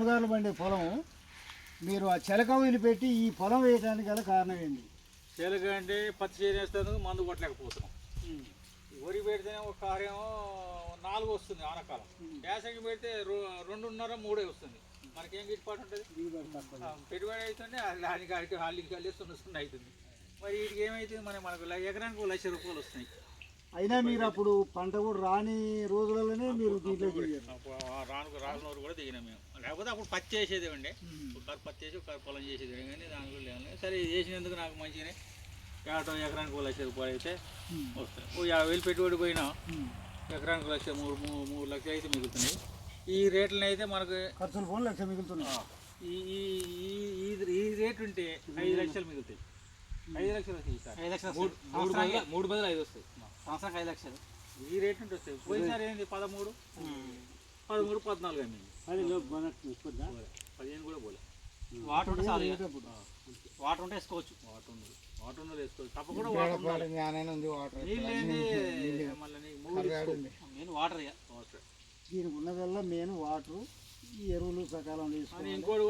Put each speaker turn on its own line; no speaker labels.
2 పండే పొలం మీరు ఆ చెలక వదిలిపెట్టి ఈ పొలం వేయడానికి గల కారణం ఏంటి?
చెలక అంటే పత్తి చేను వేస్తేందుకు మందు కొట్టలేకపోతున్నాం. వరి పెడితేనే ఒక కారేమో 4 వస్తుంది ఆనకాలం, వేసంగి పెడితే 2.5 3 వస్తుంది. మనకేం గిట్టుబాటు ఉంటుంది? పెట్టుబడి అవుతుంది, దానికి హాలికి వెళ్ళేస్తున్న అవుతుంది. మరి వీటికి ఏమవుతుంది? మనకు ఎకరానికి 1 లక్ష రూపాయలు వస్తున్నాయి.
అయినా మీరు అప్పుడు పంట కూడా రాని రోజులలోనే మీరు దీంట్లో
రాని రోజు కూడా దిగినాం మేము. లేకపోతే అప్పుడు పత్తి చేసేది ఉండే, ఒకసారి పత్తి చేసి ఒకసారి పొలం చేసేది కానీ దాని కూడా లేదు. సరే చేసినందుకు నాకు మంచిగానే ఎకరానికి 1 లక్ష రూపాయలు అయితే వస్తాయి. 50,000 పెట్టుబడి పోయినా ఎకరానికి 1 లక్ష 3 లక్షలు అయితే మిగులుతున్నాయి. ఈ రేట్లను అయితే మనకు
ఖర్చులు పోను 1 లక్ష మిగులుతున్నాయి.
ఈ రేట్ ఉంటే 5 లక్షలు మిగులుతాయి. 5 లక్షలు వస్తాయి.
5 లక్షలు 3 బదులు 5 వస్తాయి. సంవత్సరానికి 5 లక్షలు
ఈ రేట్ ఉంటే వస్తాయి. పోయినసారి ఏంది 13, 14 అమ్మింది. 15 కూడా పోలే.
వాటర్ ఉంటే చాలు, వాటర్ ఉంటే వేసుకోవచ్చు.
వాటర్ ఉన్నది వేసుకోవచ్చు. తప్పకుండా వాటర్ నీళ్ళు ఏంది మళ్ళీ
మెయిన్ వాటర్.
దీనికి ఉన్నదల్లా మెయిన్ వాటర్, ఈ ఎరువులు సకాలం తీసుకొని
ఇంకోటి